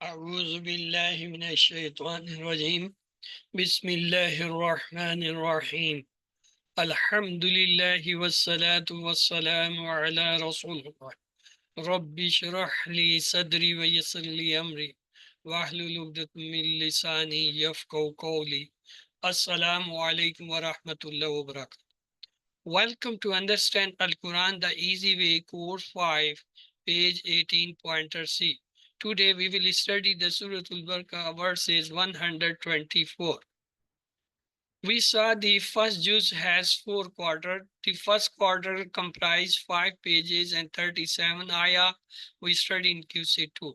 أعوذ بالله من الشيطان الرجيم بسم الله الرحمن الرحيم الحمد لله والصلاة والسلام على رسول الله رب اشرح لي صدري ويسر لي أمري واحلل عقدة من لساني يفقهوا قولي Assalamu alaikum wa rahmatullahi wa barakatuh. Welcome to Understand Al Quran the Easy Way, Course 5, page 18, pointer C. Today we will study the Surah Al Baqarah verses 124. We saw the first juz has 4 quarters. The first quarter comprised 5 pages and 37 ayah. We studied in QC2.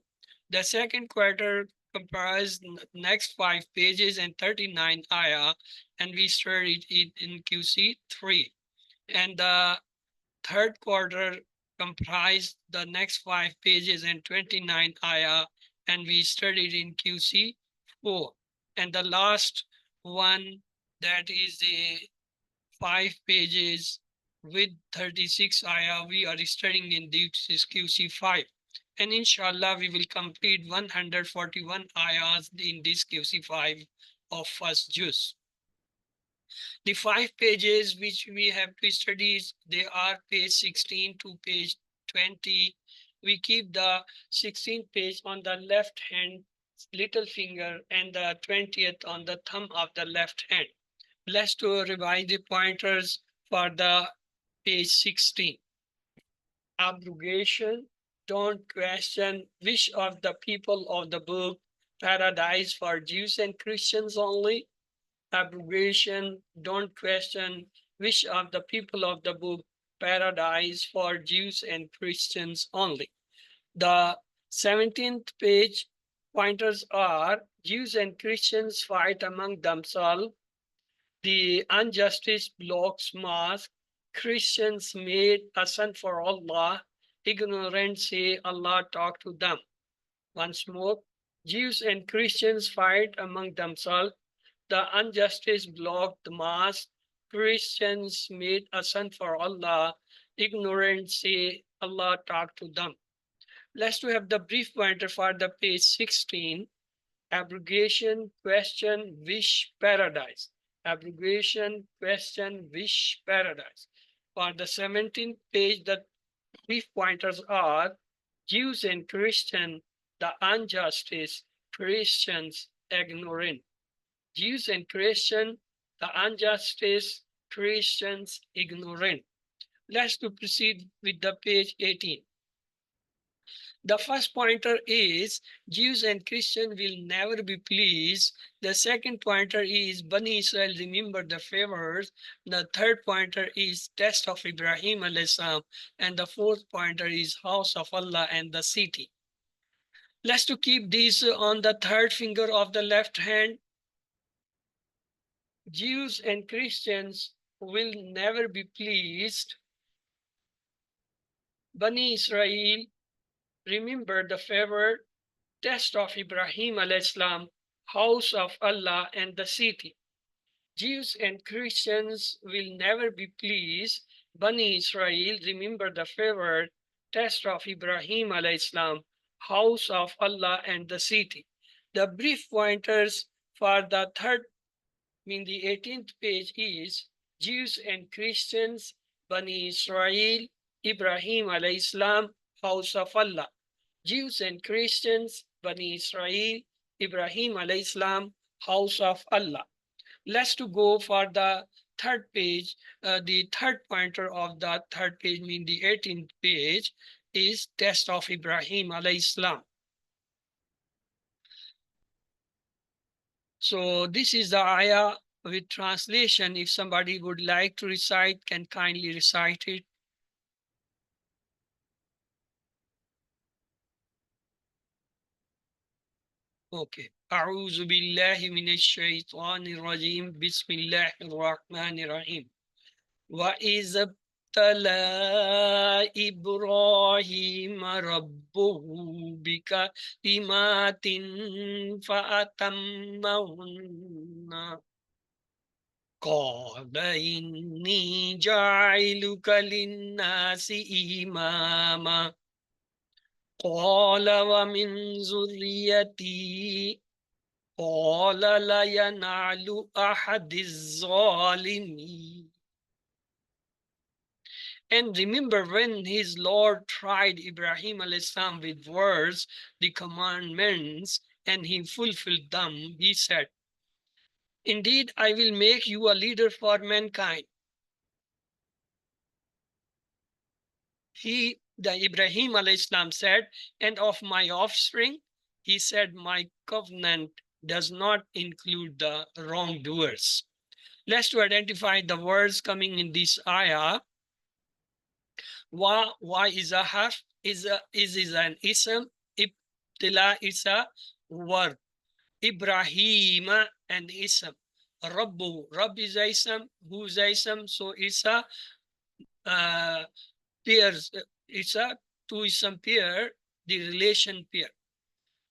The second quarter comprised next 5 pages and 39 ayah, and we studied it in QC3. And the third quarter comprised the next 5 pages and 29 ayah, and we studied in QC4. And the last one, that is the 5 pages with 36 ayah, we are studying in this QC5. And inshallah, we will complete 141 ayahs in this QC5 of first juz. The 5 pages which we have to study, they are page 16 to page 20. We keep the 16th page on the left hand little finger and the 20th on the thumb of the left hand. Let's to revise the pointers for the page 16. Abrogation. Don't question which of the people of the book paradise for Jews and Christians only. Abrogation. Don't question which of the people of the book paradise for Jews and Christians only. The 17th page pointers are Jews and Christians fight among themselves. The injustice blocks mosque. Christians made a son for Allah. Ignorant say Allah talk to them. Once more, Jews and Christians fight among themselves. The injustice blocked the mosque. Christians made a son for Allah. Ignorant say Allah talk to them. Let's to have the brief pointer for the page 16. Abrogation, question, wish, paradise. Abrogation, question, wish, paradise. For the 17th page, the brief pointers are Jews and Christians, the injustice, Christians, ignorant. Jews and Christians, the injustice, Christians, ignorant. Let's to proceed with the page 18. The first pointer is Jews and Christians will never be pleased. The second pointer is Bani Israel remember the favors. The third pointer is test of Ibrahim alayhi salam. And the fourth pointer is house of Allah and the city. Let's to keep these on the third finger of the left hand. Jews and Christians will never be pleased. Bani Israel remember the favor, test of Ibrahim alayhi salam, house of Allah and the city. Jews and Christians will never be pleased. Bani Israel remember the favor, test of Ibrahim alayhi salam, house of Allah and the city. The brief pointers for the the 18th page is Jews and Christians, Bani Israel, Ibrahim alayhi salam, house of Allah. Jews and Christians, Bani Israel, Ibrahim alayhi salam, house of Allah. Let's to go for the third page. The third pointer of the third page, the 18th page, is test of Ibrahim alayhi salam. So this is the ayah with translation. If somebody would like to recite, can kindly recite it. Okay. أعوذ بالله من الشيطان الرجيم بسم الله الرحمن الرحيم وإذا ابتلى إبراهيم ربه بكلمات فأتمهن قال إني جاعلك للناس إماما قال ومن ذريتي قال لا ينال أحد الظالمين. And remember when his Lord tried Ibrahim al-Islam with words, the commandments, and he fulfilled them, he said, indeed, I will make you a leader for mankind. The Ibrahim al-Islam said, and of my offspring, he said, my covenant does not include the wrongdoers. Let's to identify the words coming in this ayah. Wa is a harf, is an ism, ibtila is a verb, Ibrahim and ism, Rabbu, Rabb is a ism, who is a ism, so it's a pairs, it's a two ism pair, the relation pair.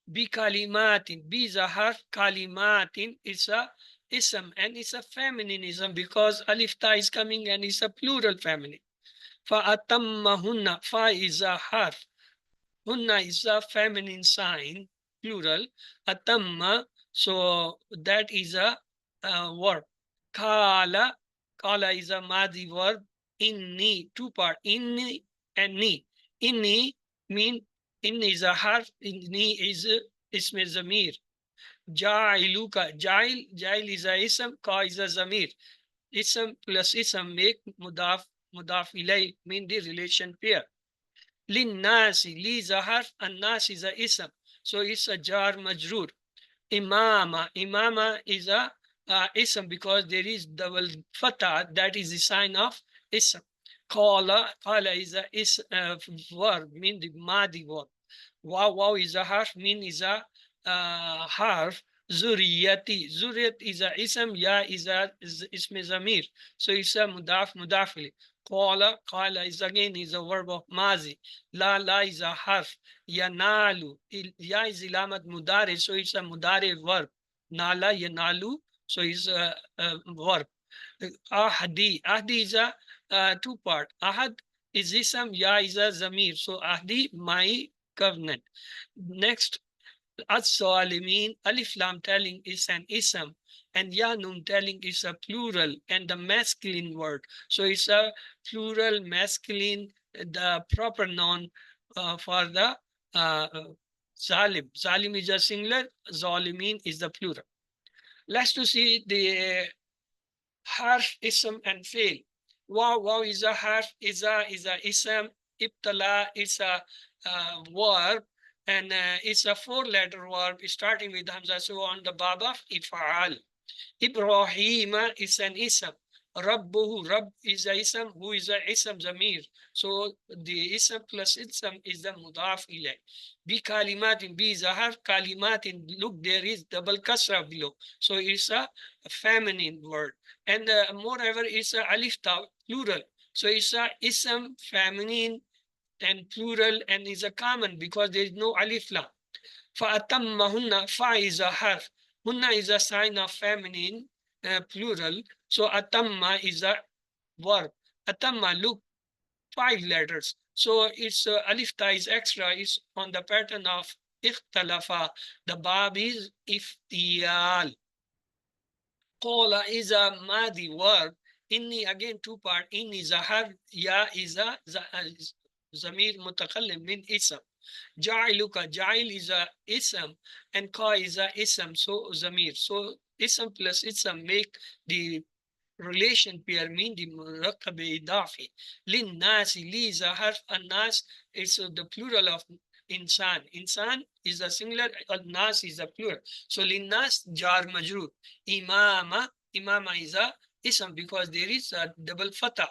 Bi kalimatin, bi is a harf, kalimatin is a ism, and it's a feminine ism because alif ta is coming and it's a plural feminine. فَأَتَمَّهُنَّ Fa is a harf. Hunna is a feminine sign, plural. Atamma, so that is a verb. Kala, kala is a madi verb. Inni, two part. Inni and ni. Inni mean, inni is a harf. Inni is ism zamir. Ja'iluka, jail is a ism. Ka is a zamir. Ism plus ism make mudaf ilay, mean the relation pair. Linnasi, li is a harf, and nas is a ism. So it's a jar majroor. Imama, imama is a ism because there is double fatah, that is the sign of ism. Qala is a verb, mean the madi verb. Wow is a harf, mean is a harf. Zuriyati, zuriyat is a ism, ya is a ism zamir. So it's a mudafili. Qala is again is a verb of mazi. La is a harf. Yanalu, ya is ilamat mudare, so it's a mudare verb. Nala yanalu, so it's a verb. Ahdi is a two part. Ahad is ism, ya is a zamir. So ahdi, my covenant. Next, as-salimin, alif lam telling is an ism, and ya nun telling is a plural and the masculine word. So it's a plural masculine, the proper noun for the zalim. Zalim is a singular, zalimin is the plural. Let's to see the harf, ism, and fail. Wow is a harf, is a ism, ibtala is a verb, and it's a four-letter verb starting with hamza, so on the bab of if'al. Ibrahim is an ism. Rabbuhu, Rabb is a ism, who is a ism zamir. So the ism plus ism is the mudaf ilay. Bi kalimatin, bi is a harf, kalimatin, look, there is double kasra below. So it's a feminine word. And moreover, it's a alif ta, plural. So it's a ism, feminine, and plural, and is a common because there is no alif lam. فَأَتَمَّهُنَّ Fa is a harf. Hunna is a sign of feminine, plural. So atamma is a verb. Atamma, look, five letters. So it's alif ta is extra, is on the pattern of ikhtalafa. The bab is iftiyal. Qala is a madi verb. Inni, again two part. Inni is a harf. Ya is a zamir mutakallim min ism. Ja'iluka, ja'il is a ism, and ka is a ism, so zamir. So ism plus ism make the relation pair, mean the murakkab idafi. Lin nasi, li is a harf, and nas is the plural of insan. Insan is a singular, nas is a plural. So lin nas jar majrur. Imama is a ism because there is a double fatah.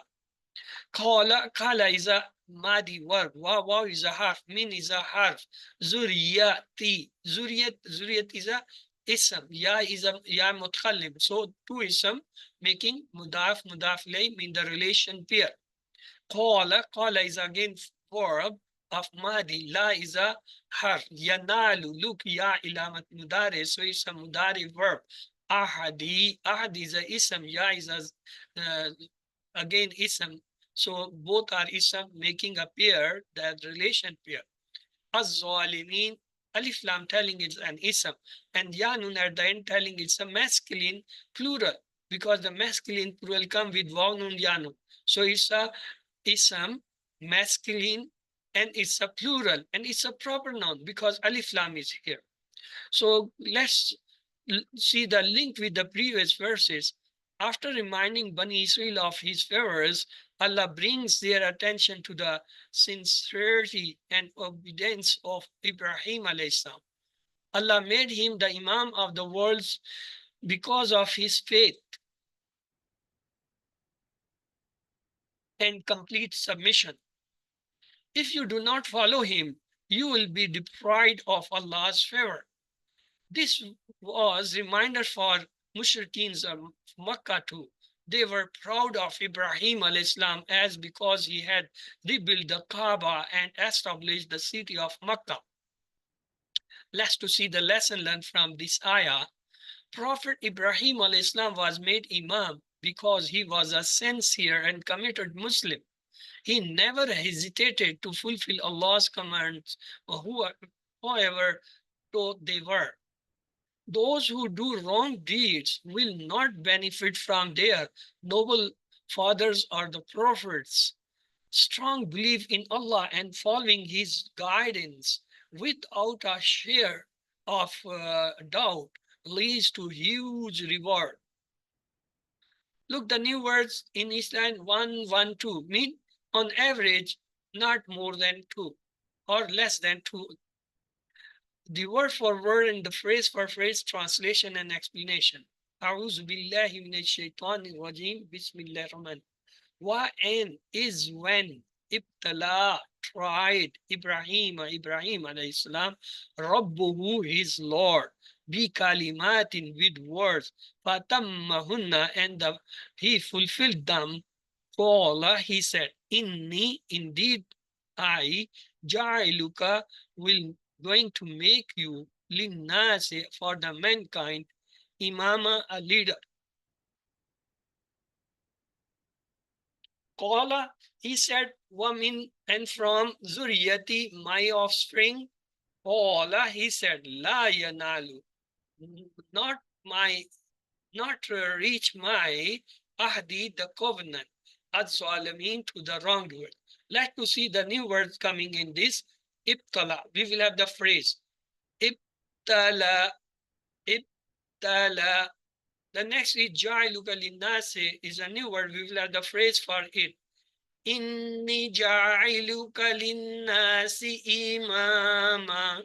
Kala is a madi verb. Wow is a harf. Min is a harf. Zuriyati. Zuriyat is a ism. Ya is a ya mutakhallim. So two ism making mudaf lay, mean the relation pair. Qala is again verb of madi. La is a harf. Yanalu, look, ya ilamat mudare. So it's a mudare verb. Ahad is a ism. Ya is a again ism. So both are ism making a pair, that relation pair. Az-Zalimin, Alif Lam telling it's an ism, and Yanun at the end telling it's a masculine plural, because the masculine plural come with Waw Nun Yanun. So it's a ism, masculine, and it's a plural, and it's a proper noun because Alif Lam is here. So let's see the link with the previous verses. After reminding Bani Israel of his favors, Allah brings their attention to the sincerity and obedience of Ibrahim alayhi salam. Allah made him the Imam of the worlds because of his faith and complete submission. If you do not follow him, you will be deprived of Allah's favor. This was reminder for Mushrikeen of Makkah too. They were proud of Ibrahim al-Islam as because he had rebuilt the Kaaba and established the city of Makkah. Let's to see the lesson learned from this ayah. Prophet Ibrahim al-Islam was made Imam because he was a sincere and committed Muslim. He never hesitated to fulfill Allah's commands, whoever thought they were. Those who do wrong deeds will not benefit from their noble fathers or the prophets. Strong belief in Allah and following his guidance without a share of doubt leads to huge reward. Look, the new words in Islam 112 mean on average not more than 2 or less than 2. The word for word and the phrase for phrase translation and explanation. A'udhu billahi minash shaitanir rajim. Bismillahir rahmanir. Wa'an is when ibtala tried Ibrahim alayhi salam, Rabbuhu his Lord, bi kalimatin with words, fatammahunna and he fulfilled them. Qala he said, Inni indeed I ja'iluka will going to make you linnasi for the mankind imama a leader. Qala he said, Wamin and from zuriyati my offspring. Qala he said, La yanalu not reach my ahdi the covenant az-zalimin to the wrongdoer. Let's see the new words coming in this. Ibtala. We will have the phrase ibtala, ibtala. The next is ja'iluka linnasi is a new word. We will have the phrase for it. Inni ja'iluka linnasi imama.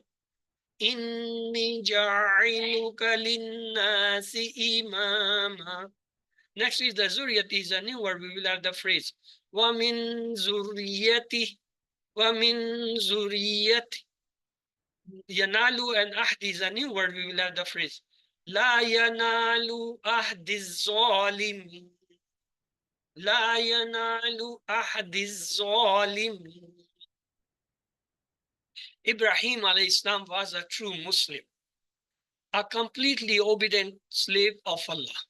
Inni ja'iluka linnasi imama. Next is the zuriyati is a new word. We will have the phrase wa min zuriyati. وَمِن زُرِيَّتِ Yanalu and ahdi is a new word. We will have the phrase La yanalu ahdi zalimin. La yanalu ahdi zalimin. Ibrahim alayhi salam was a true Muslim, a completely obedient slave of Allah.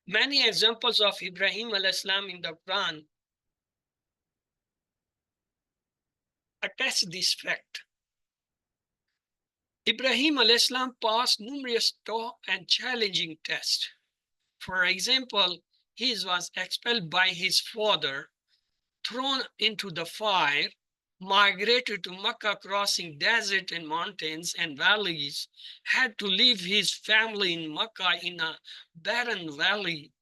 Many examples of Ibrahim alayhi salam in the Quran attest this fact. Ibrahim al-Islam passed numerous tough and challenging tests. For example, he was expelled by his father, thrown into the fire, migrated to Makkah crossing desert and mountains and valleys, had to leave his family in Makkah in a barren valley,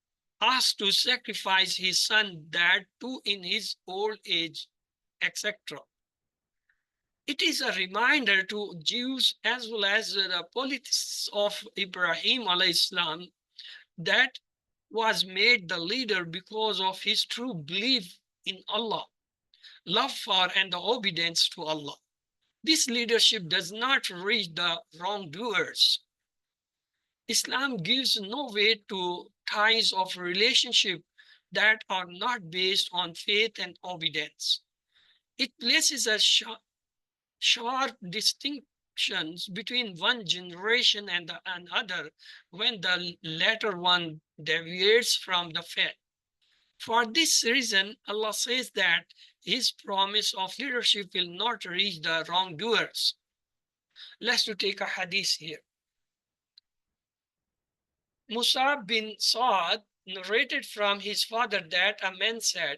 asked to sacrifice his son that too in his old age, etc. It is a reminder to Jews as well as the politics of Ibrahim alayhi salam that was made the leader because of his true belief in Allah, love for and the obedience to Allah. This leadership does not reach the wrongdoers. Islam gives no weight to ties of relationship that are not based on faith and obedience. It places a sharp distinctions between one generation and another when the latter one deviates from the faith. For this reason, Allah says that His promise of leadership will not reach the wrongdoers. Let's take a hadith here. Musab bin Sa'ad narrated from his father that a man said,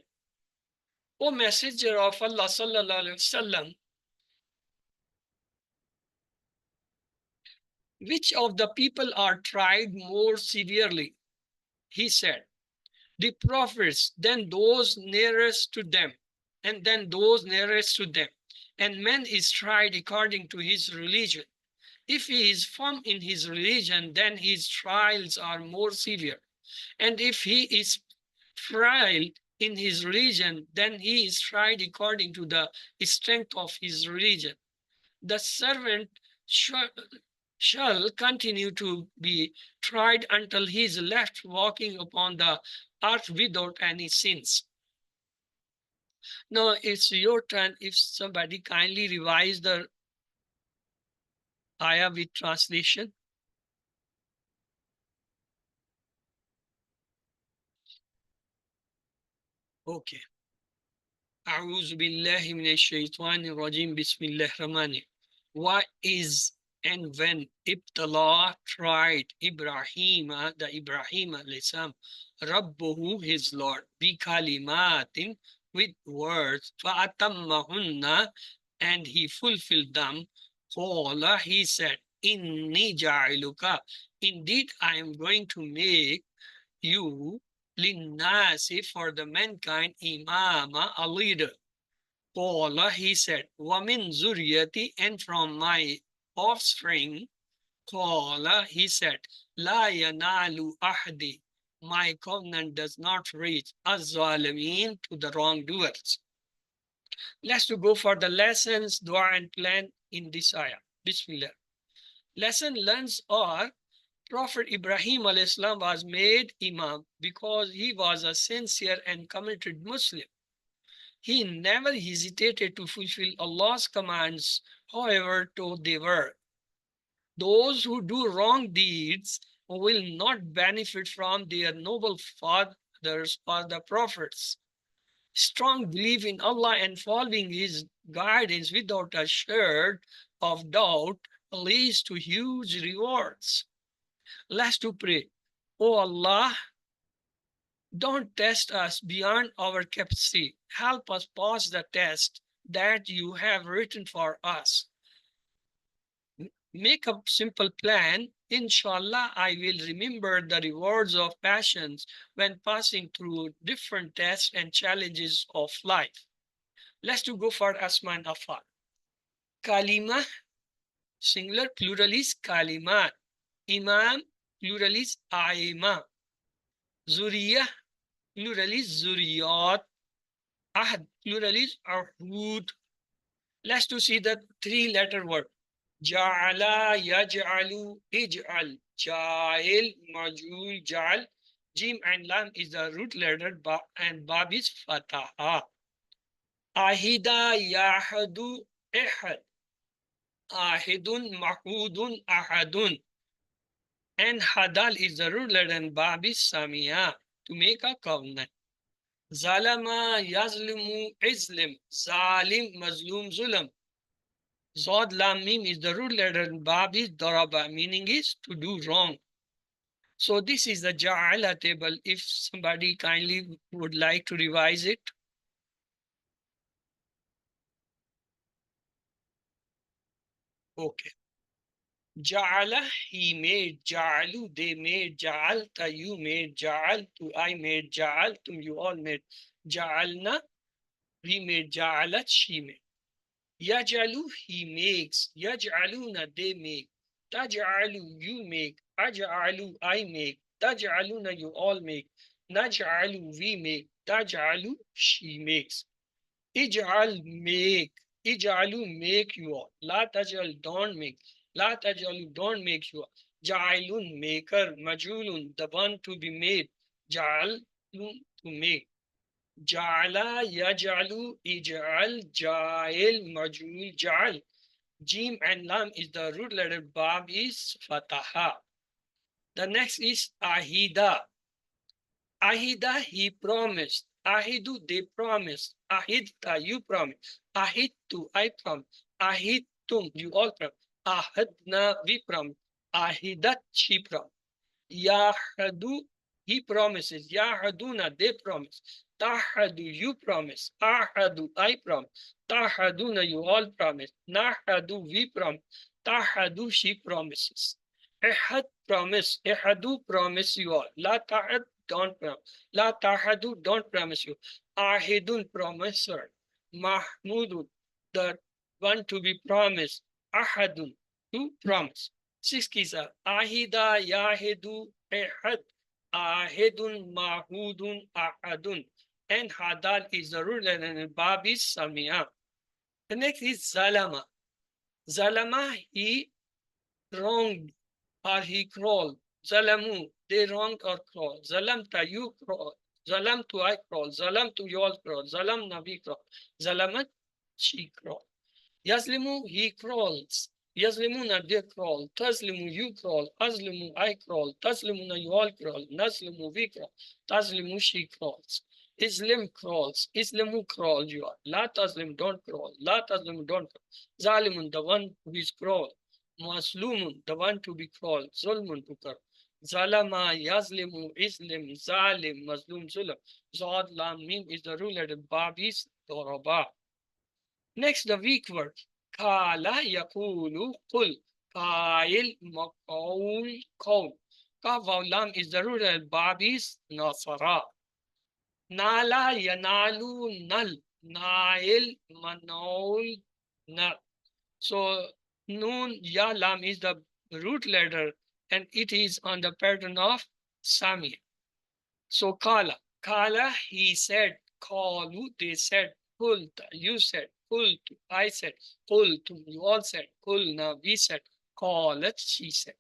O Messenger of Allah sallallahu alaihi wasallam, which of the people are tried more severely? He said, the prophets, then those nearest to them, and then those nearest to them. And man is tried according to his religion. If he is firm in his religion, then his trials are more severe. And if he is frail in his religion, then he is tried according to the strength of his religion. The servant shall continue to be tried until he is left walking upon the earth without any sins. Now it's your turn. If somebody kindly revise the ayah with translation. Okay. أعوذ بالله من الشيطان الرجيم بسم الله الرحمن الرحيم. What is and when Ibtala tried Ibrahim, the Ibrahim alayhi salam, Rabbuhu, his Lord, bi kalimatin, with words, fa'atammahunna, and he fulfilled them. Qala, he said, Inni ja'iluka, indeed I am going to make you linnasi, for the mankind, imama, a leader. Qala, he said, Wamin zuriyati, and from my offspring. Qala, he said, La yanalu ahdi, my covenant does not reach az-zalimin, to the wrongdoers. Let's go for the lessons, dua and plan in this ayah. Bismillah. Lesson learns are Prophet Ibrahim al-Islam was made Imam because he was a sincere and committed Muslim. He never hesitated to fulfill Allah's commands, however tough they were. Those who do wrong deeds will not benefit from their noble fathers or the prophets. Strong belief in Allah and following His guidance without a shred of doubt leads to huge rewards. Let's pray. Oh Allah, don't test us beyond our capacity. Help us pass the test that you have written for us. Make a simple plan. Inshallah, I will remember the rewards of patience when passing through different tests and challenges of life. Let's go for Asma and Afal. Kalima, singular, plural is kalimat. Imam, plural is aima. Zuriyah, plural is zuriyat. Ahad, plural is ahud. Let's see the three-letter word. Ja'ala, yaj'alu, ij'al. Ja'il, majul, ja'al. Jim and lam is the root letter and bab is fataha. Ahida, yahadu, ihad. Ahidun, mahudun, ahadun. And hadal is the root letter and bab is samia, to make a covenant. Zalama, yazlimu, izlim. Zalim, mazlum, zulam. Zod lam mim is the root letter and bab is daraba, meaning is to do wrong. So this is the ja'ala table. If somebody kindly would like to revise it. Okay. Ja'ala, he made. Ja'alu, they made. Ja'alta, you made. Ja'altu, I made. Ja'altum, you all made. Ja'alna, we made. Ja'alat, she made. Yaj'alu, he makes. Yaj'aluna, they make. Taj'alu, you make. Aj'alu, I make. Taj'aluna, you all make. Naj'alu, we make. Taj'alu, she makes. Ij'al, make. Ij'alu, make you all. La taj'al, don't make. La taj'alu, don't make you all. Ja'ilun, maker. Majulun, the one to be made. Ja'alun, to make. Ja'ala, yaj'alu, ij'al, ja'il, majul, ja'al. Jim and lam is the root letter. Bab is fataha. The next is ahida. Ahida, he promised. Ahidu, they promised. Ahidta, you promise. Ahidtu, I promise. Ahidtum, you all promise. Ahadna, we promise. Ahidat, she promise. Yahadu, he promises. Yahaduna, they promise. Tahadu, you promise. Ahadu, I promise. Tahaduna, you all promise. Nahadu, we promise. Tahadu, she promises. Ehad, promise. Ehadu, promise you all. La tahad, don't promise. La tahadu, don't promise you. Ahidun, promiser. Mahmudun, the one to be promised. Ahadun, to promise. Six keys are Ahida, Yahidu, Ehad, Ahidun, Mahudun, Ahadun. And Hadal is the root and Bab is Samia. The next is Zalama. Zalama, he wronged or he crawled. Zalamu, they wronged or crawled. Zalamta, you crawl. Zalamtu, I crawl. Zalamtu, you all crawl. Zalamna, we crawl. Zalamat, she crawled. Yazlimu, he crawls. Yazlimuna, they crawl. Tazlimu, you crawl. Azlimu, I crawl. Tazlimuna, you all crawl. Nazlimu, we crawl. Tazlimu, she crawls. Islam crawls. Islamu crawls, you are. La tazlim, don't crawl. La tazlim, don't crawl. Zalimun, the one who is crawled. Maslumun, the one to be crawled. Zulmun, to crawl. Zalama, Yazlimu, Islam, Zalim, Mazlum, Zulam. Zod, Lam, Mim is the ruler. The Bab is Doraba. Next, the weak word. Kala yakulu kul. Kail maqaul qaul. Kaf waw lam is the root and bab is nasara. Nala yanalu nal. Nail manaul nal. So noon ya lam is the root letter and it is on the pattern of Sami. So kala. Kala, he said. Kalu, they said. Kulta, you said. Kultu, I said. Kultum, you all said. Kulna, we said. Qalat, she said.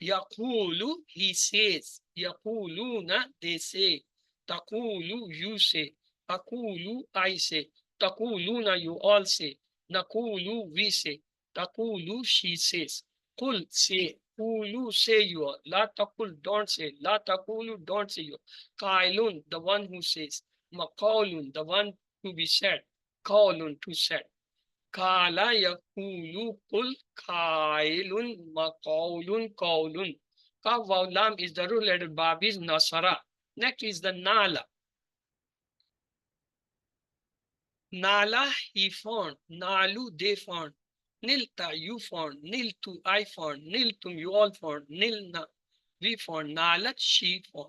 Yaqulu, he says. Yaquluna, they say. Taqulu, you say. Aqulu, I say. Taquluna, you all say. Naqulu, we say. Taqulu, she says. Qul, say. Qulu, say you all. La taqul, don't say. La taqulu, don't say you. Qailun, the one who says. Maqalun, the one to be said. Qawlun, to said. Kala yakulu kul kailun maqawlun qawlun. Kaf waw lam is the root letter bab is nasara. Next is the nala. Nala, he found. Nalu, they found. Nilta, you found. Niltu, I found. Niltum, you all found. Nilna, we found. Nalat, she found.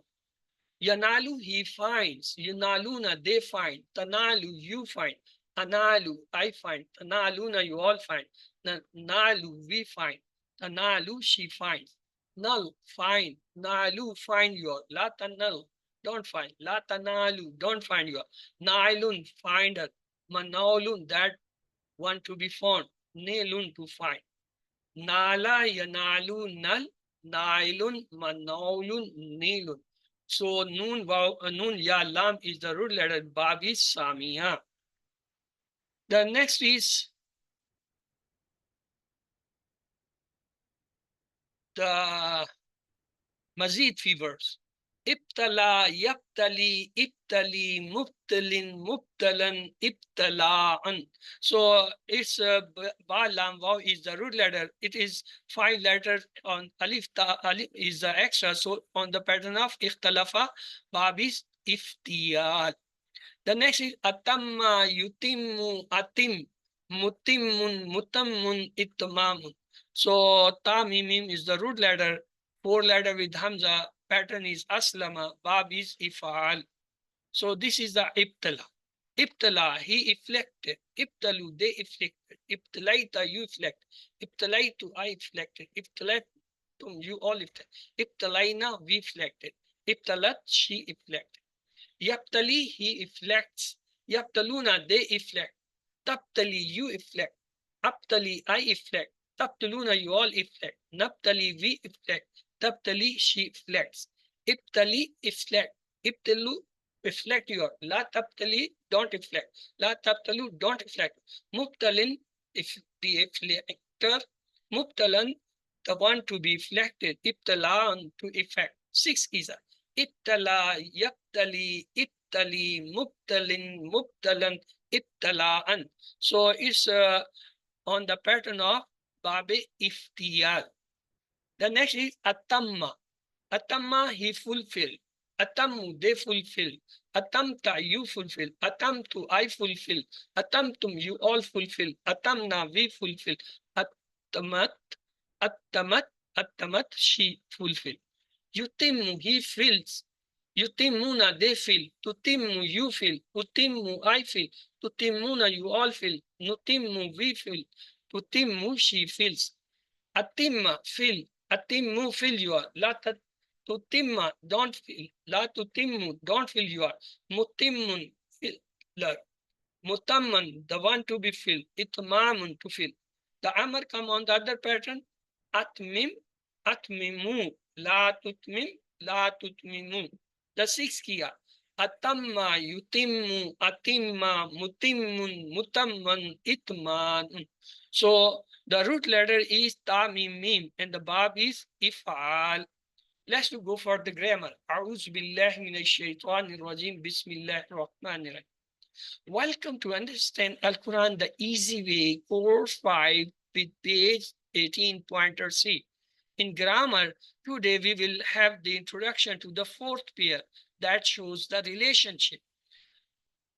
Yanalu, he finds. Yanaluna, they find. Tanalu, you find. Analu, I find. Tanaluna, you all find. Nalu, we find. Tanalu, she finds. Null, find. Nalu, find your. La tanal, don't find. La tanalu, don't find your. Nailun, find her. Manaulun, that one to be found. Nailun, to find. Nala, yanalu, nal. Nailun, manaulun, nilun. So noon, noon ya lam is the root letter. Bab is Samiya. The next is the Mazid fevers. Ibtala, yaptali, ibtali, mubtalin, mubtalan, ibtalaan. So it's ba lam waw is the root letter. It is 5 letters on alif ta alif is the extra. So on the pattern of ikhtalafa, bab is iftiyal. The next is atamma, yutimmu, atim, mutimmun, mutammun, itmamun. So ta mim is the root letter, 4 letter with hamza. Pattern is aslama, bab is ifal. So this is the ibtala. Ibtala, he afflicted. Ibtalu, they afflicted. Ibtalaita, you afflict. Ibtalaitu, I afflicted. Ibtalaitum, you all afflicted. Ibtalaina, we afflicted. Ibtalat, she afflicted. Yaptali, he afflicts. Yaptaluna, they afflict. Taptali, you afflict. Aptali, I afflict. Taptaluna, you all afflict. Naptali, we afflict. Taptali, she afflicts. Iptali, afflict. Iptalu, afflict your. La taptali, don't afflict. La taptalu, don't afflict. Mubtalin, if the afflictor. Mubtalan, the one to be afflicted. Iptalan, to effect. 6 is Ibtala, yabtali, ibtali, mubtalin, mubtalan, ibtalaan. So it's on the pattern of Babe Iftiyal. The next is Atamma. Atamma, he fulfilled. Atammu, they fulfill. Atamta, you fulfill. Atamtu, I fulfill. Atamtum, you all fulfill. Atamna, we fulfill. Atamat, atamat, atamat, she fulfill. Yutimmu, he fills. Yutimmuna, they fill. Tutimmu, you fill. Utimmu, I fill. Tutimmuna, you all fill. Nutimmu, we fill. Tutimmu, she fills. Atimma, fill. Atimmu, fill your. La tutimma, don't fill. La tutimmu, don't fill your. Mutimmun, fill. Mutamman, the one to be filled. Itmamun, to fill. The Amr come on the other pattern. Atmim, atmimu. La tutmim, la tutmimu. The sixth kiya. Atamma, yutimmu, atimma, mutimmun, mutamman, itman. So the root letter is ta mim mim and the bab is ifal. Let's go for the grammar. A'udhu billahi minash shaitanir rajim. Bismillahir rahmanir rahim. Welcome to Understand Al-Quran the Easy Way, Course 5 with page 18 pointer C. In grammar, today we will have the introduction to the fourth pair that shows the relationship.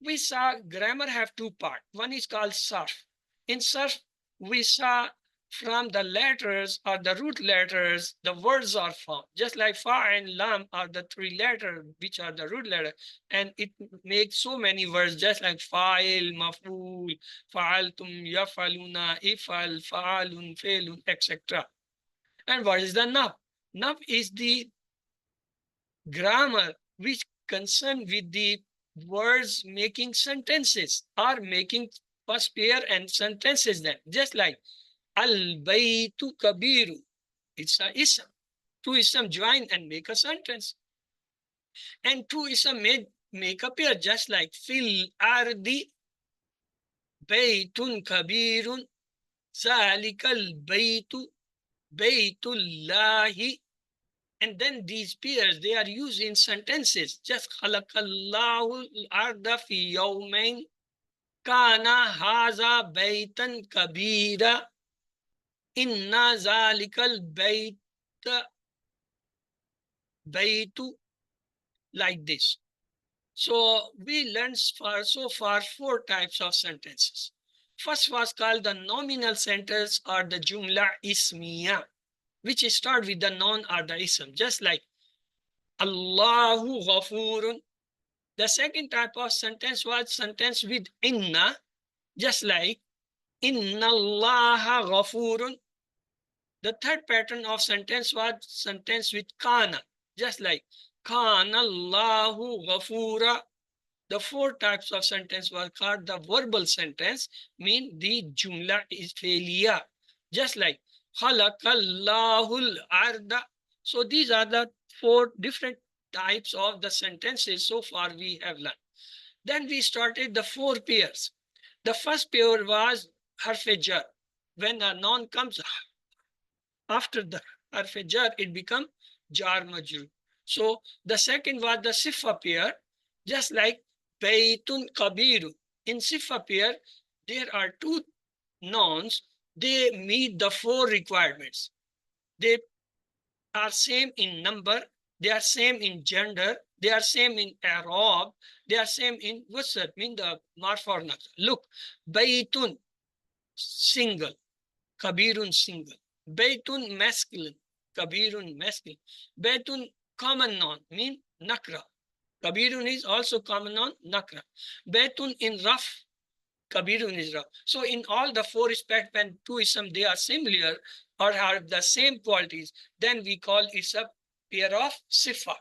We saw grammar have two parts. One is called sarf. In sarf, we saw from the letters or the root letters, the words are formed. Just like fa and lam are the three letters, which are the root letter. And it makes so many words, just like fa'il, maf'ul, fa'altum, yafaluna, ifal, fa'alun, failun, etc. And what is the naf? Naf is the grammar which concern with the words making sentences or making first pair and sentences then. Just like al-baytu kabiru. It's a ism. Two ism join and make a sentence. And two ism make a pair just like fil ardi baytun kabirun zalikal baytu baytullahi. And then these pairs, they are used in sentences. Just khalaqallahu al-arda fi yawmain kana haza baytan kabira inna zalikal baytu, like this. So we learned so far four types of sentences. First was called the nominal sentence or the jumla ismiya, which start with the noun or the ism, just like Allahu ghafurun. The second type of sentence was sentence with inna, just like Inna Allaha ghafurun. The third pattern of sentence was sentence with kana, just like Kana Allahu ghafura. The four types of sentence were called the verbal sentence, mean the jumla is failure, just like Khalaqallahul arda. So these are the four different types of the sentences so far we have learned. Then we started the four pairs. The first pair was harf jar. When a noun comes after the harf jar, it becomes jar majrur. So the second was the sifa pair, just like Baytun Kabiru. In sifa pair, there are two nouns. They meet the four requirements. They are same in number, they are same in gender, they are same in Arab, they are same in wasat, mean the marfa or nakra. Look, Baytun, single, Kabirun, single. Baytun, masculine, Kabirun, masculine. Baytun, common noun, mean nakra. Kabirun is also common noun, nakra. Baytun in rough, Kabirun is rough. So in all the four respects, when two ism they are similar or have the same qualities, then we call it a pair of sifa.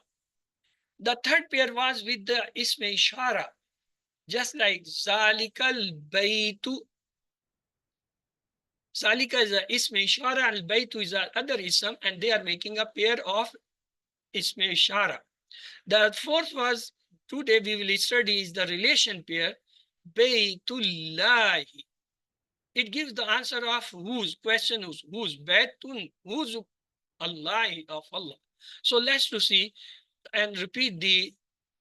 The third pair was with the ism ishara, just like Zalikal Baytu. Zalika is a ism ishara and Baytu is another ism, and they are making a pair of ism ishara. The fourth was, today we will study is the relation pair, Baytullahi. It gives the answer of whose, question whose Baytun, whose Allah, of Allah. So let's to see and repeat the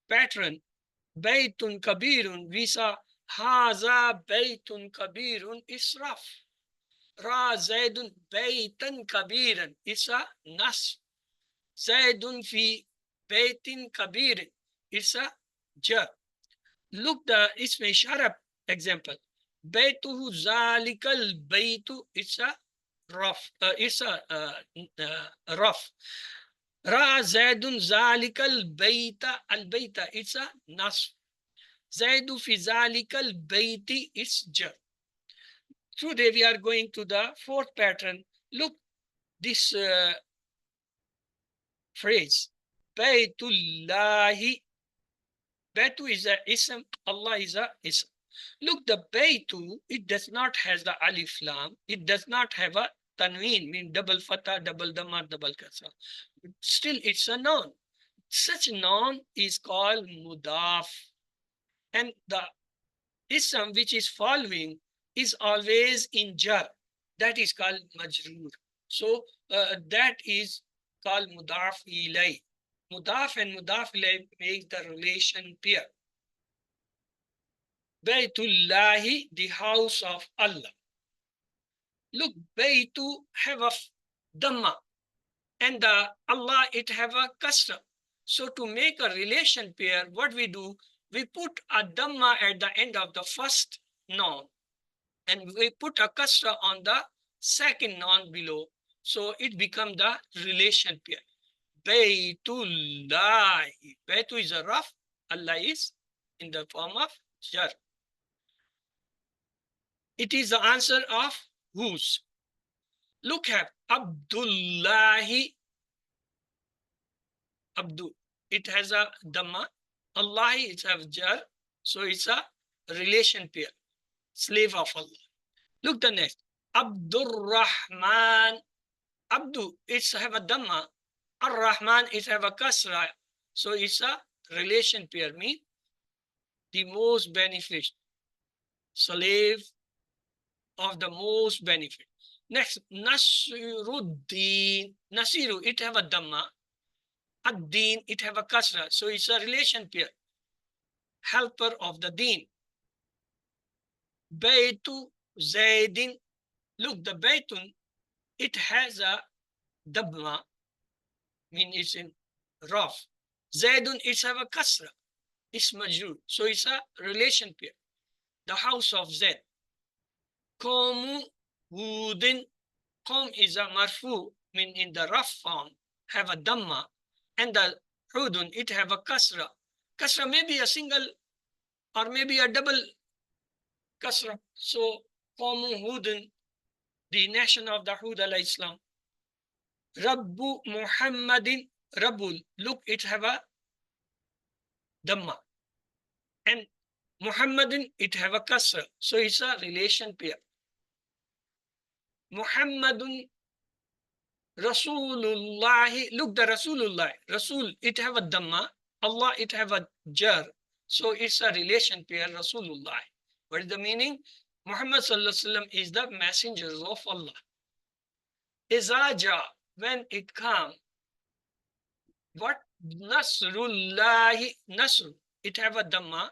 pattern. Baytun kabirun, we saw haza baytun kabirun is raf. Ra zaidun baytan kabiran, it's a nas. Zaidun fi baytin kabirin, it's a jar. Look the ism ishara example. Baytuhu zalikal baytu, it's a rough. It's a rough. Ra zaidun zalikal bayta, al bayta, it's a nasf. Zaidu fi zalikal bayti, it's jar. Today we are going to the fourth pattern. Look this phrase. Baytullahi. Baytu is a ism, Allah is a ism. Look, the Baytu, it does not have the alif lam. It does not have a tanween, mean double fatha, double dhamma, double kasra. Still, it's a noun. Such noun is called mudaf. And the ism which is following is always in jar. That is called majroor. So that is called mudaf ilay. Mudaf and mudaf ilay make the relation pair. Baytullahi, the house of Allah. Look, Baytu have a dhamma and the Allah it have a kasra. So to make a relation pair, what we do, we put a dhamma at the end of the first noun and we put a kasra on the second noun below. So it becomes the relation pair. Baytullahi. Baytu is a raf, Allah is in the form of jar. It is the answer of whose. Look at Abdullahi. Abdul. It has a dhamma. Allah, it has jar. So it's a relation pair. Slave of Allah. Look the next. Abdur Rahman. Abdu, it's have a dhamma. Ar-Rahman, it have a kasra. So it's a relation pair. Mean the most beneficial. Slave of the most benefit. Next, Nasiruddin. Nasiru, it have a dhamma. Ad-Din, it have a kasra. So it's a relation pair. Helper of the deen. Baytu Zaidin. Look, the Baytun, it has a dhamma. Mean it's in raf. Zaidun, it's have a kasra. It's majroor. So it's a relation pair. The house of Zaid. Qawmu Hudin. Qawm is a marfu, mean in the rough form, have a dhamma, and the Hudun, it have a kasra. Kasra may be a single or maybe a double kasra. So Qawmu Hudin, the nation of the Hud alayhi Islam. Rabbu Muhammadin, Rabbul, look, it have a dhamma. And Muhammadin, it have a kasra. So it's a relation pair. Muhammadun Rasulullahi. Look, the Rasulullah. Rasul, it have a dhamma. Allah, it have a jar. So it's a relation pair, Rasulullah. What is the meaning? Muhammad sallallahu alaihi wasallam is the messenger of Allah. Izaja, when it comes, what? Nasrullahi, Nasr, it have a dhamma.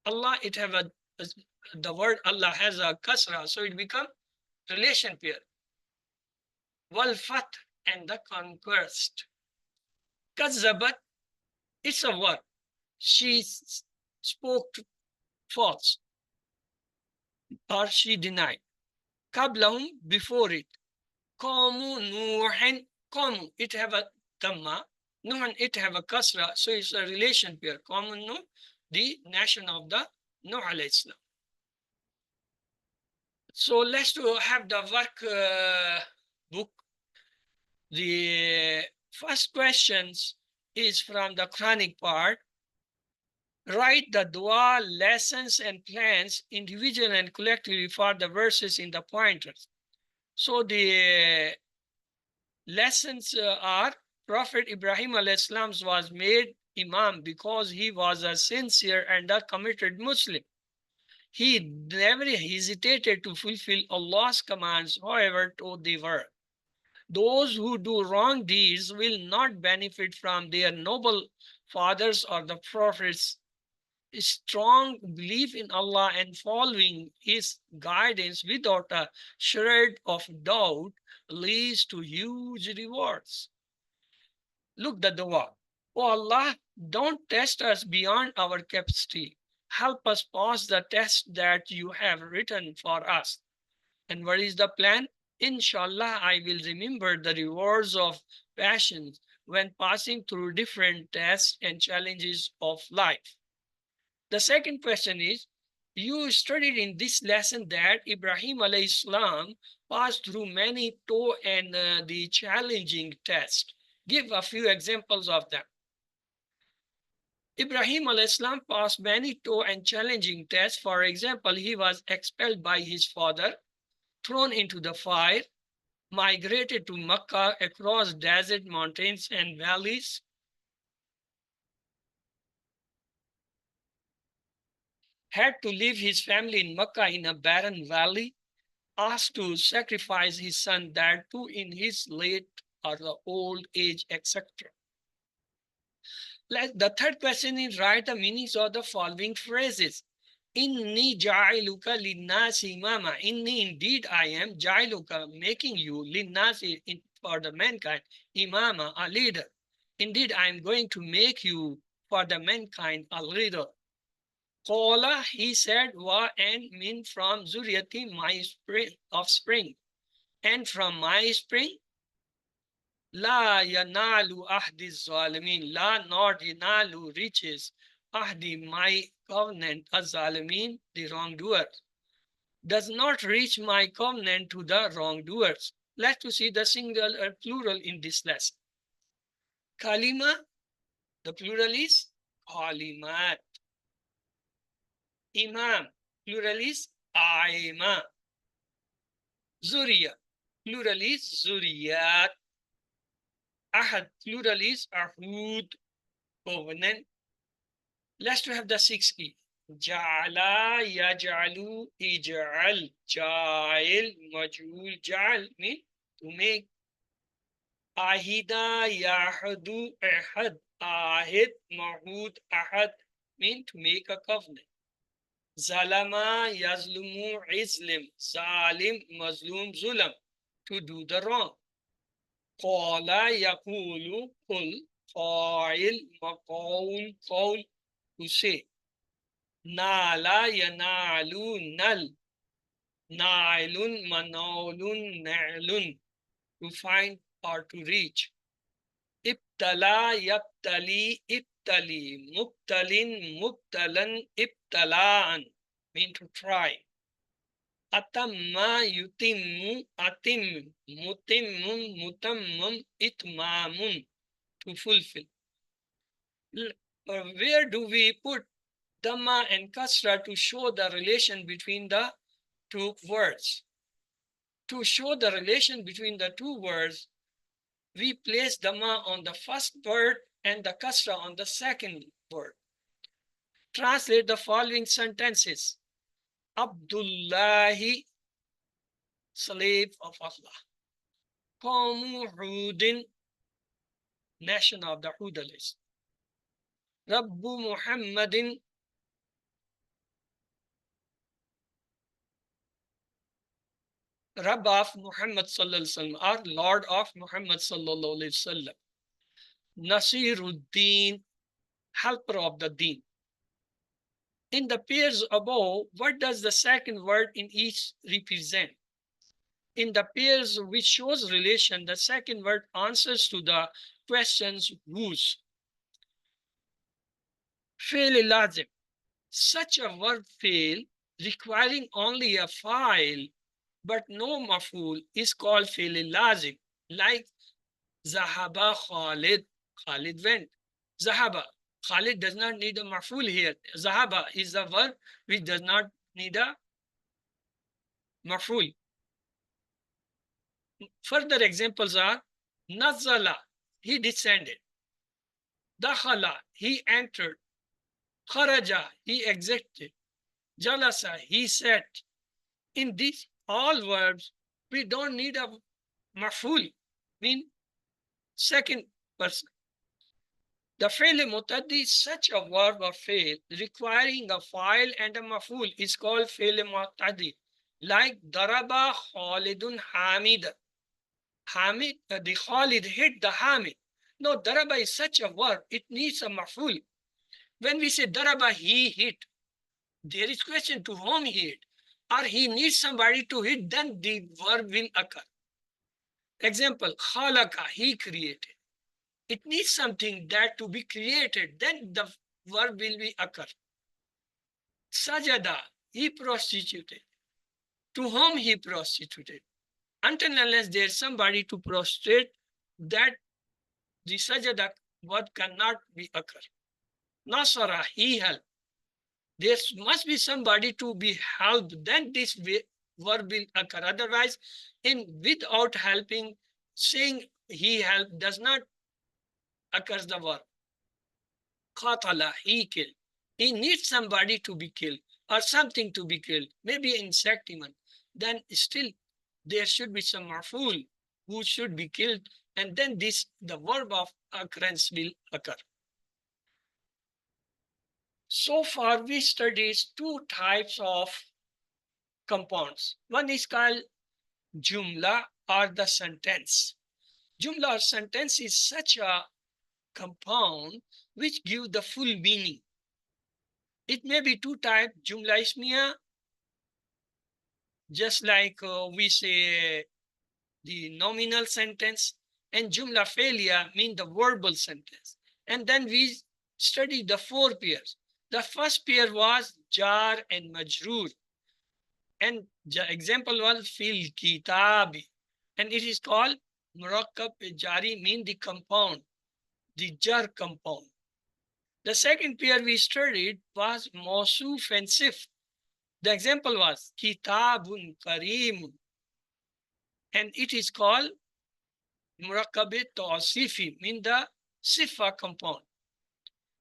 Allah, it have a, the word Allah has a kasra. So it become relation pair. Wal fath, and the conquest. Kazzabat, it's a word. She spoke false or she denied. Qablahum, before it. Qawmu Nuhin, Qawmu, it have a dhamma. Nuhan, it have a kasra. So it's a relation pair. Qawmu Nuh, the nation of the Nuh alayhi salam. So let's have the work book. The first questions is from the Quranic part. Write the dua, lessons, and plans individually and collectively for the verses in the pointers. So the lessons are Prophet Ibrahim alayhi was made Imam because he was a sincere and a committed Muslim. He never hesitated to fulfill Allah's commands, however, to they were. Those who do wrong deeds will not benefit from their noble fathers or the prophets. Strong belief in Allah and following His guidance without a shred of doubt leads to huge rewards. Look the dua. Oh Allah, don't test us beyond our capacity. Help us pass the test that you have written for us. And what is the plan? Inshallah, I will remember the rewards of passion when passing through different tests and challenges of life. The second question is, you studied in this lesson that Ibrahim alayhi salam passed through many tough and the challenging tests. Give a few examples of them. Ibrahim alayhi salam passed many tough and challenging tests. For example, he was expelled by his father, thrown into the fire, migrated to Mecca across desert, mountains, and valleys, had to leave his family in Mecca in a barren valley, asked to sacrifice his son, that too in his late or the old age, etc. The third question is, write the meanings of the following phrases. Inni ja'iluka linnasi imama. Inni, indeed I am, ja'iluka, making you, linnasi, for the mankind, imama, a leader. Indeed I am going to make you for the mankind a leader. Qala, he said, wa and min from zuriyati, my offspring, and from my spring. La yanalu ahdi zalimin. La, not yanalu, reaches, ahdi, my covenant, az-zalimin, the wrongdoers. Does not reach my covenant to the wrongdoers. Let's see the single or plural in this lesson. Kalima, the plural is kalimat. Imam, plural is aima. Zuriya, plural is zuriyat. Ahad, plural is ahud, covenant. Let's have the 6 key. Ja'ala, yaj'alu, ij'al, ja'il, maj'ul, ja'al mean to make. Ahida, yahdu, ahad, ahid, mahud, ahad mean to make a covenant. Zalama, yazlumu, izlim, zalim, mazlum, zulam, to do the wrong. Qala, yaqulu, qul, fa'il, maqaul, qaul, to say. Nala, yanalu, nal, nailun, manaulun, na'lun, to find or to reach. Ibtala, yabtali, ibtali, mubtalin, mubtalan, ibtalaan, mean to try. Atamma, yutimmu, atim, mutimmun, mutammum, itmamun, to fulfill. Where do we put Dhamma and Kasra to show the relation between the two words? To show the relation between the two words, we place Dhamma on the first word and the Kasra on the second word. Translate the following sentences. Abdullahi, slave of Allah. Qawmu Hudin, nation of the Hudalis. Rabbu Muhammadin, Rabb of Muhammad sallallahu alaihi wasallam, or Lord of Muhammad sallallahu alaihi wasallam. Nasiruddin, helper of the deen. In the pairs above, what does the second word in each represent? In the pairs which shows relation, the second word answers to the questions whose. Fail lazim. Such a verb fail requiring only a file but no maf'ul is called fail lazim. Like Zahaba Khalid, Khalid went. Zahaba, Khalid does not need a maf'ul here. Zahaba is a verb which does not need a maf'ul. Further examples are Nazala, he descended. Dakhala, he entered. Kharaja, he exited. Jalasa, he sat. In these all verbs, we don't need a maf'ul. mean second person. The fi'l mutaddi is such a verb or fi'l requiring a fa'il and a maf'ul is called fi'l mutaddi. Like daraba Khalidun Hamid. Hamid, the Khalid hit the Hamid. No, daraba is such a verb, it needs a maf'ul. When we say daraba, he hit, there is question to whom he hit. Or he needs somebody to hit, then the verb will occur. Example, khalaqa, he created. It needs something that to be created, then the verb will be occur. Sajada, he prostituted. To whom he prostituted? Until unless there's somebody to prostrate, that the sajada word cannot be occur. Nasara, he helped. There must be somebody to be helped, then this verb will occur. Otherwise, without helping, saying he helped does not occurs the verb. Qatala, he killed. He needs somebody to be killed or something to be killed, maybe an insect even. Then still there should be some maf'ul who should be killed, and then the verb of occurrence will occur. So far we studied two types of compounds. One is called jumla or the sentence. Jumla or sentence is such a compound which give the full meaning. It may be two types, jumla ismiya, just like we say the nominal sentence, and jumla fi'liya mean the verbal sentence. And then we studied the four pairs. The first pair was jar and majroor. And the example was fil kitabi. And it is called murakkab jari, mean the compound, the jar compound. The second pair we studied was mawsuf and sif. The example was kitabun kareemun. And it is called murakkab tawsifi, mean the sifa compound.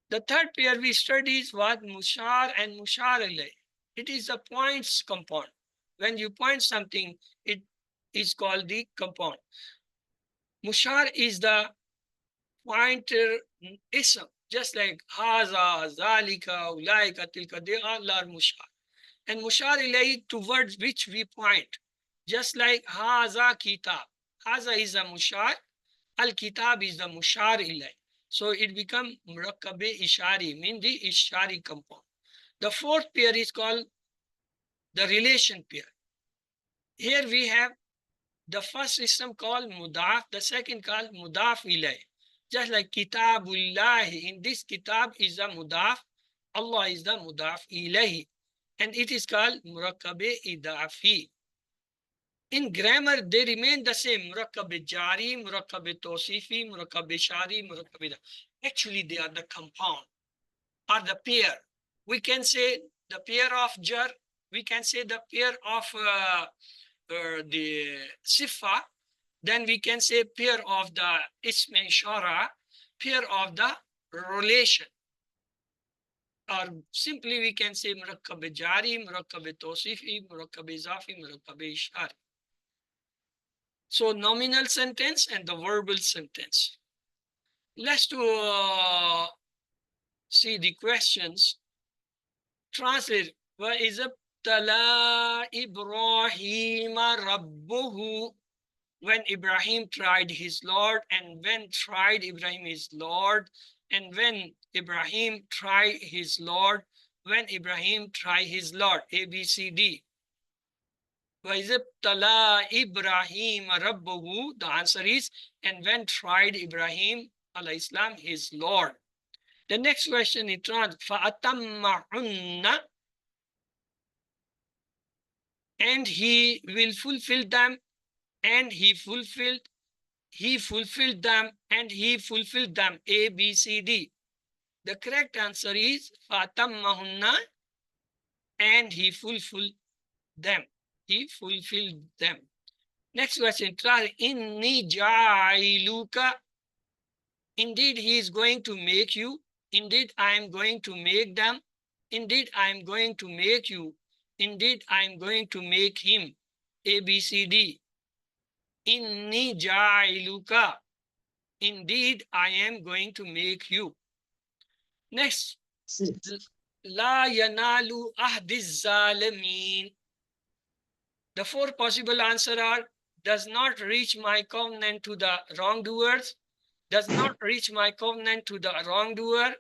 The third pair we studied was mushar and mushar ilayh. It is a points compound. When you point something, it is called the compound. Mushar is the pointer ism, just like haza, zalika, ulaika, tilka, they all are mushar. And mushar ilayh towards which we point, just like haza kitab. Haza is a mushar, al-kitab is the mushar ilayh. So it becomes murakkabe ishari, mean the ishari compound. The fourth pair is called the relation pair. Here we have the first system called mudaf, the second called mudaf ilayh. Just like kitabullahi, in this kitab is the mudaf, Allah is the mudaf ilayh, and it is called murakkabe idafi. In grammar, they remain the same. Murakkabe jari, murakkabe tawsifi, murakkabe shari, murakkabe. Actually, they are the compound or the pair. We can say the pair of jar. We can say the pair of the sifa. Then we can say pair of the ism ishara, pair of the relation. Or simply we can say murakkabe jari, murakkabe tawsifi, murakkabe izafi, murakkabe ishari. So nominal sentence and the verbal sentence. Let's see the questions. Translate. وَإِذَبْتَلَى إِبْرَاهِيمَ رَبُّهُ. When Ibrahim tried his Lord, and when tried Ibrahim his Lord, and when Ibrahim tried his Lord, when Ibrahim tried his Lord. A, B, C, D. وَإِذَبْتَلَى إِبْرَاهِيمَ رَبُّهُ. The answer is, and when tried Ibrahim alayhi salam his Lord. The next question is فَأَتَمَّعُنَّ. And he will fulfill them, and he fulfilled them, and he fulfilled them. A, B, C, D. The correct answer is فَأَتَمَّهُنَّ, and he fulfilled them. He fulfilled them. Next question. Inni ja'iluka. Indeed, he is going to make you. Indeed, I am going to make them. Indeed, I am going to make you. Indeed, I am going to make him. A, B, C, D. Inni ja'iluka. Indeed, I am going to make you. Next, La yanalu ahdiz zalimin. The four possible answers are: does not reach my covenant to the wrongdoers, does not reach my covenant to the wrongdoer,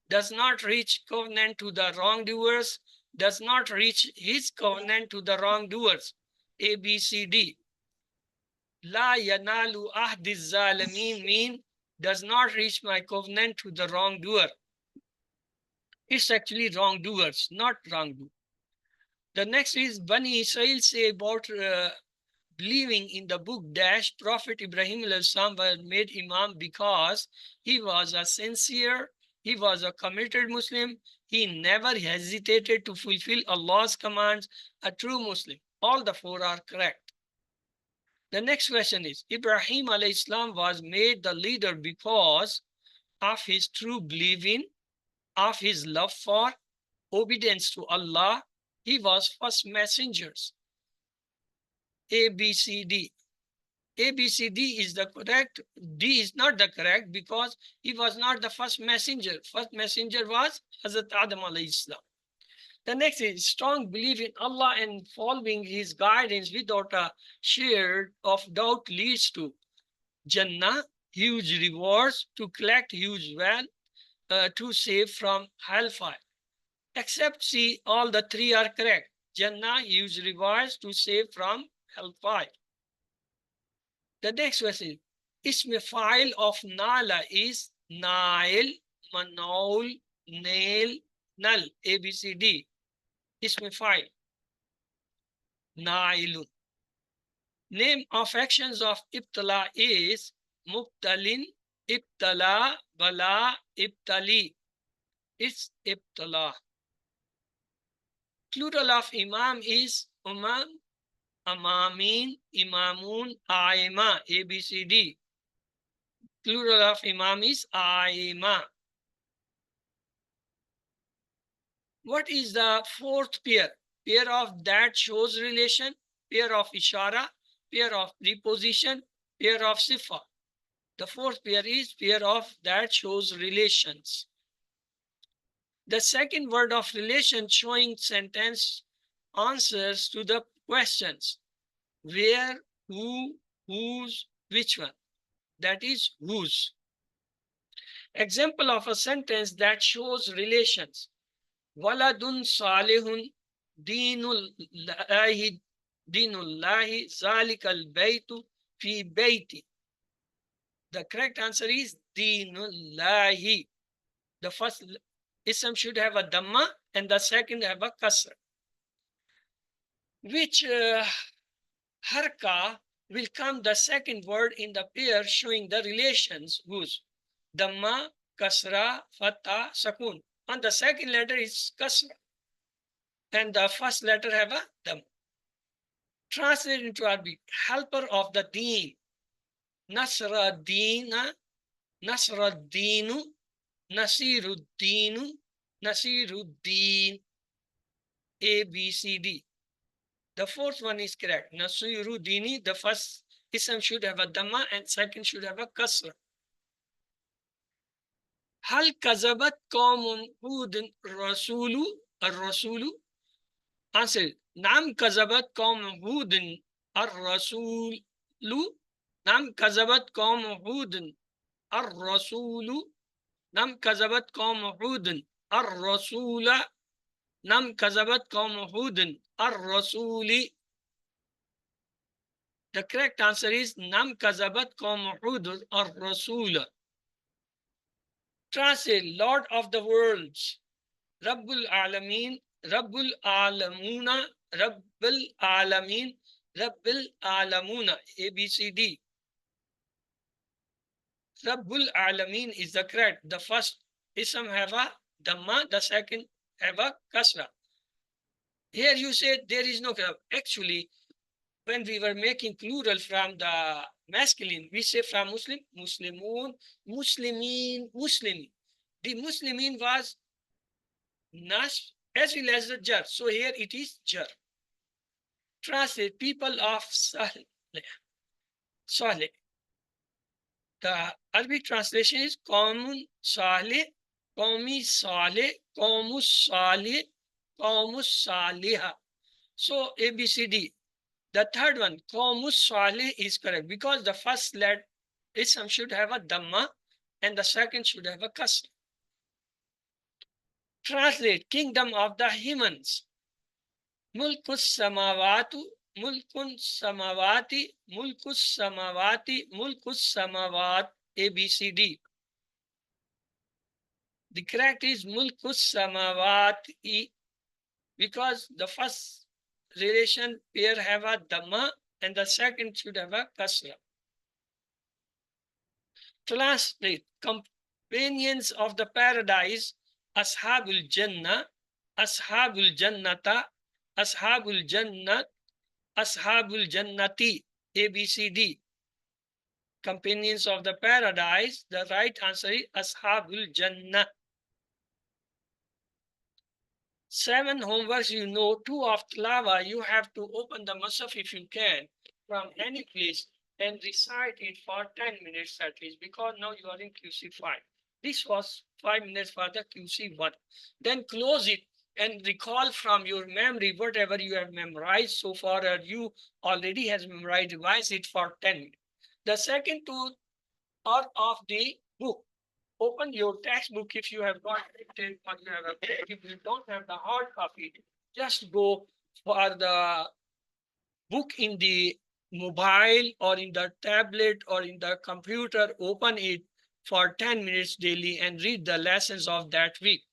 does not reach covenant to the wrongdoers, does not reach his covenant to the wrongdoers. A, B, C, D. La yanalu ahdiz zalimin mean does not reach my covenant to the wrongdoer. It's actually wrongdoers, not wrongdoer. The next is Bani Israel say about believing in the book dash Prophet Ibrahim al-Salam was made Imam because he was a sincere, he was a committed Muslim, he never hesitated to fulfill Allah's commands, a true Muslim. All the four are correct. The next question is Ibrahim al-Islam was made the leader because of his true believing, of his love for, obedience to Allah. He was first messengers. A, B, C, D. A, B, C, D is the correct. D is not the correct because he was not the first messenger. First messenger was Hazrat Adam alayhi salam. The next is strong belief in Allah and following his guidance without a shade of doubt leads to Jannah, huge rewards, to collect huge wealth, to save from hellfire. Except C, all the three are correct. Jannah, huge rewards, to save from hellfire. The next question is Ism file of Nala is Nail, Manaul, Nail, Null, A, B, C, D. Ism file. Nailun. Name of actions of Ibtala is Mubtalin, Ibtala, Bala, Ibtali. It's Ibtala. Plural of Imam is Umam, Amamin, Imamun, Aima, A, B, C, D. Plural of Imam is Aima. What is the fourth pair? Pair of that shows relation, pair of Ishara, pair of preposition, pair of Sifa. The fourth pair is pair of that shows relations. The second word of relation showing sentence answers to the questions. Where, who, whose, which one? That is whose. Example of a sentence that shows relations. Waladun salihun dinullahi zalikal baytu fi bayti. The correct answer is dinullahi. The first ism should have a dhamma and the second have a kasra. Which harka will come the second word in the pair showing the relations whose? Dhamma, kasra, fatha, sakun. And the second letter is kasra. And the first letter have a dhamma. Translate into Arabic, helper of the deen. Nasraddina, Nasraddinu, Nasiruddinu, Nasiruddin. A, B, C, D. The fourth one is correct. Nasiruddini, the first ism should have a dhamma and second should have a kasra. Hal kazabat qawmun hudun rasulu ar-rasulu. Answer. Nam kazabat qawmun hudun ar-rasulu. Nam kazabat qawmun hudun ar-rasulu. Nam kazabat qawmun hudun ar-rasula. Nam kazabat qawmun hudun ar-rasuli. The correct answer is Nam kazabat qawmun hudun ar-rasula. Translate, Lord of the worlds, Rabbul Alameen, Rabbul Alamuna, Rabbul Alameen, Rabbul Alamuna, A, B, C, D. Rabbul Alameen is the correct. The first ism have a dhamma, the second have a kasra. Here you said there is no kasra. Actually, when we were making plural from the masculine, we say from Muslim, Muslimun, Muslimin, Muslimin. The Muslimin was nas as well as the jar. So here it is jar. Translate, people of Salih. Salih. The Arabic translation is Qawmun Salih, Qawmi Salih, Qawmus Salih, Qawmus Saliha. So ABCD. The third one, Qawmus Salih, is correct because the first letter ism should have a Dhamma and the second should have a Kasra. Translate Kingdom of the Humans. Mulkus Samawatu, Mulkun Samawati, Mulkus Samawati, Mulkus Samawat, ABCD. The correct is Mulkus Samawati because the first relation pair have a Dhamma and the second should have a Kasra. Translate companions of the paradise, Ashabul Jannah, Ashabul Jannata, Ashabul Jannat, Ashabul Jannati, ABCD. Companions of the paradise, the right answer is Ashabul Jannah. 7 homeworks, you know. 2 of Tilawah, you have to open the Musaf if you can from any place and recite it for 10 minutes at least, because now you are in QC5. This was 5 minutes for the QC1. Then close it and recall from your memory whatever you have memorized so far, or you already has memorized, revise it for 10 minutes. The second 2 are of the book. Open your textbook if you have got it, or you have a book. If you don't have the hard copy, just go for the book in the mobile or in the tablet or in the computer. Open it for 10 minutes daily and read the lessons of that week.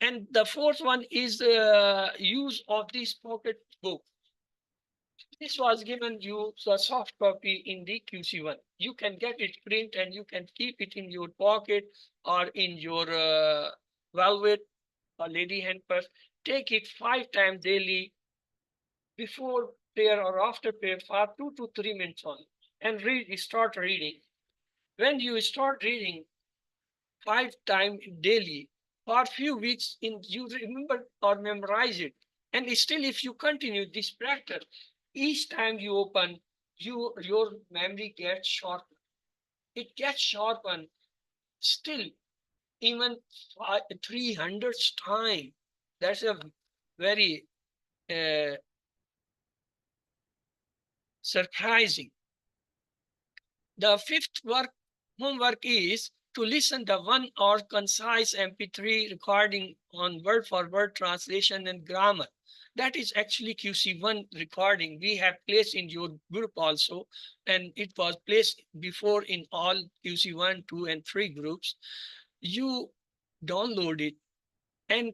And the fourth one is use of this pocket book. This was given you the soft copy in the QC1. You can get it print and you can keep it in your pocket or in your velvet or lady hand purse. Take it 5 times daily before prayer or after prayer for 2 to 3 minutes only. And start reading. When you start reading 5 times daily for a few weeks, you remember or memorize it. And still, if you continue this practice, each time you open, your memory gets sharpened. It gets sharpened still, even 300 times. That's a very surprising. The fifth homework is to listen the 1 hour concise MP3 recording on word for word translation and grammar. That is actually QC1 recording. We have placed in your group also, and it was placed before in all QC1, 2, and 3 groups. You download it and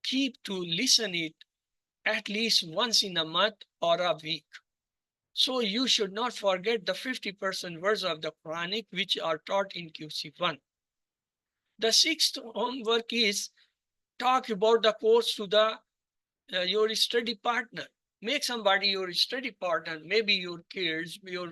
keep to listen it at least once in a month or a week. So you should not forget the 50% verse of the Quranic which are taught in QC1. The sixth homework is talk about the course to the your study partner. Make somebody your study partner, maybe your kids, your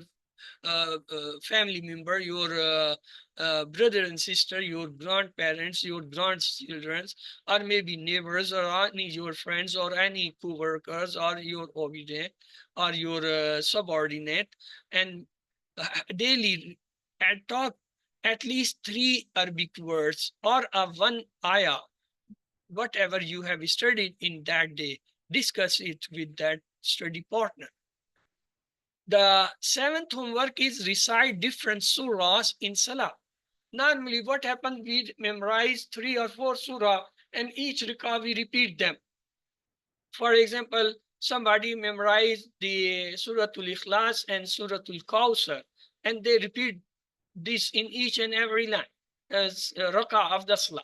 family member, your brother and sister, your grandparents, your grandchildren, or maybe neighbors, or any your friends, or any co-workers, or your obedient, or your subordinate, and daily and talk at least 3 Arabic words or a 1 ayah, whatever you have studied in that day. Discuss it with that study partner. The 7th homework is recite different surahs in Salah. Normally, what happens, we memorize 3 or 4 surah, and each rakah we repeat them. For example, somebody memorized the Suratul Ikhlas and Suratul Kawthar, and they repeat this in each and every line as rakah of the Salah.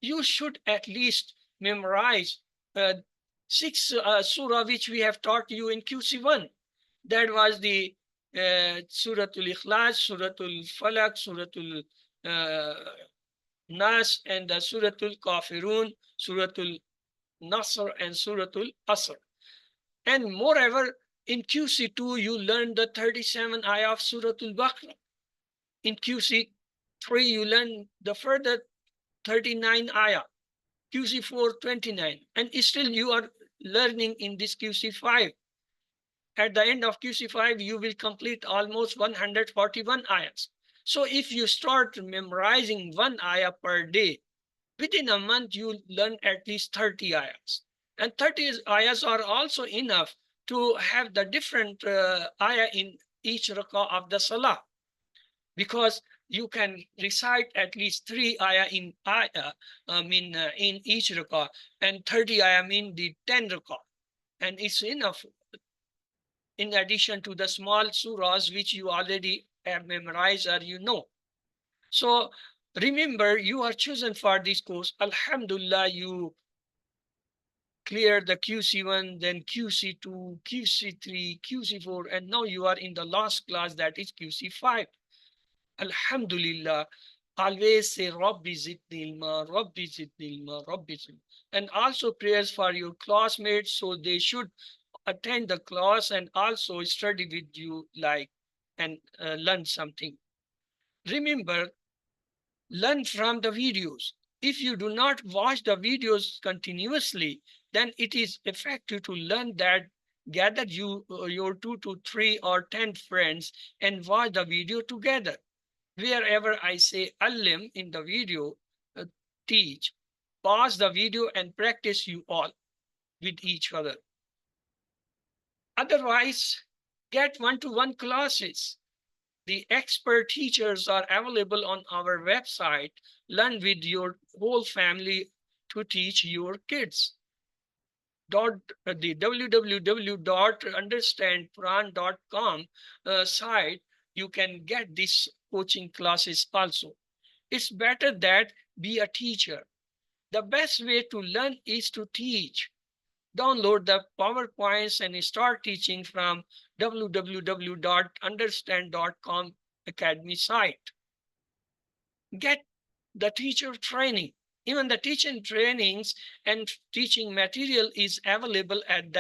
You should at least memorize 6 surah which we have taught you in QC1. That was the Suratul Ikhlas, Suratul Falak, Suratul Nas, and the Suratul Kafirun, Suratul Nasr, and Suratul Asr. And moreover, in QC2, you learn the 37 ayah of Suratul Baqarah. In QC3, you learn the further 39 ayah, QC4, 29. And still you are learning in this QC5. at the end of QC5, you will complete almost 141 ayahs. So if you start memorizing one ayah per day, within a month, you learn at least 30 ayahs. And 30 ayahs are also enough to have the different ayah in each rak'ah of the salah, because you can recite at least 3 ayah in ayah, in each rak'ah, and 30 ayah mean the 10 rak'ah. And it's enough in addition to the small surahs which you already have memorized or you know. So remember, you are chosen for this course. Alhamdulillah, you clear the QC1, then QC2, QC3, QC4, and now you are in the last class, that is QC5. Alhamdulillah. Always say Rabbi zidni ilma, Rabbi zidni ilma, Rabbi zidni. And also prayers for your classmates, so they should attend the class and also study with you, like, and learn something. Remember, learn from the videos. If you do not watch the videos continuously, then it is effective to learn that. Gather your 2 to 3 or 10 friends and watch the video together. Wherever I say alim in the video, teach, pause the video and practice you all with each other. Otherwise, get one-to-one classes. The expert teachers are available on our website. Learn with your whole family to teach your kids. The www.understandquran.com site, you can get these coaching classes also. It's better that be a teacher. The best way to learn is to teach. Download the PowerPoints and start teaching from www.understand.com Academy site. Get the teacher training. Even the teaching trainings and teaching material is available at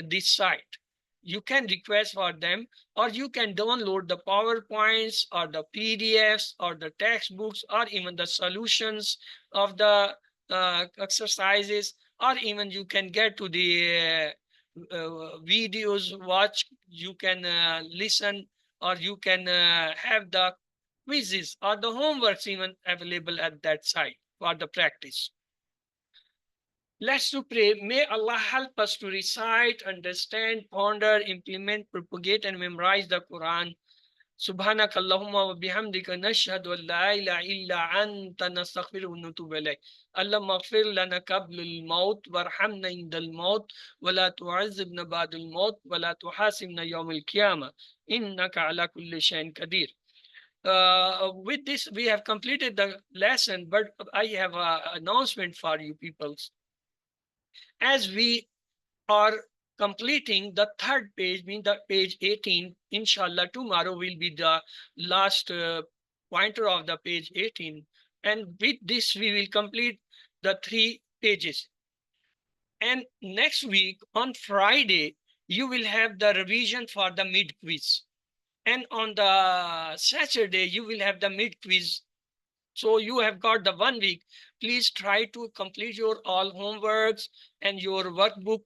this site. You can request for them, or you can download the PowerPoints or the PDFs or the textbooks or even the solutions of the exercises, or even you can get to the videos, watch, you can listen, or you can have the quizzes or the homeworks even available at that site for the practice. Let's to pray. May Allah help us to recite, understand, ponder, implement, propagate, and memorize the Quran. سبحانك اللهم وبحمدك نشهد أن لا إله إلا أنت نستغفرك ونتوب إليك. اللهم اغفر لنا قبل الموت وارحمنا عند الموت ولا تعذبنا بعد الموت ولا تحاسبنا يوم القيامة إنك على كل شيء قدير. With this, we have completed the lesson, but I have an announcement for you people. As we are completing the third page, mean the page 18, inshallah, tomorrow will be the last pointer of the page 18. And with this, we will complete the 3 pages. And next week on Friday, you will have the revision for the mid quiz. And on the Saturday, you will have the mid quiz. So you have got the 1 week. Please try to complete your all homeworks and your workbook,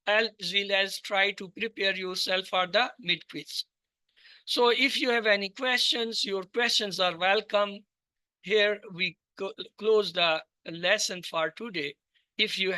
as well as try to prepare yourself for the mid quiz. So if you have any questions, your questions are welcome. Here we close the lesson for today. If you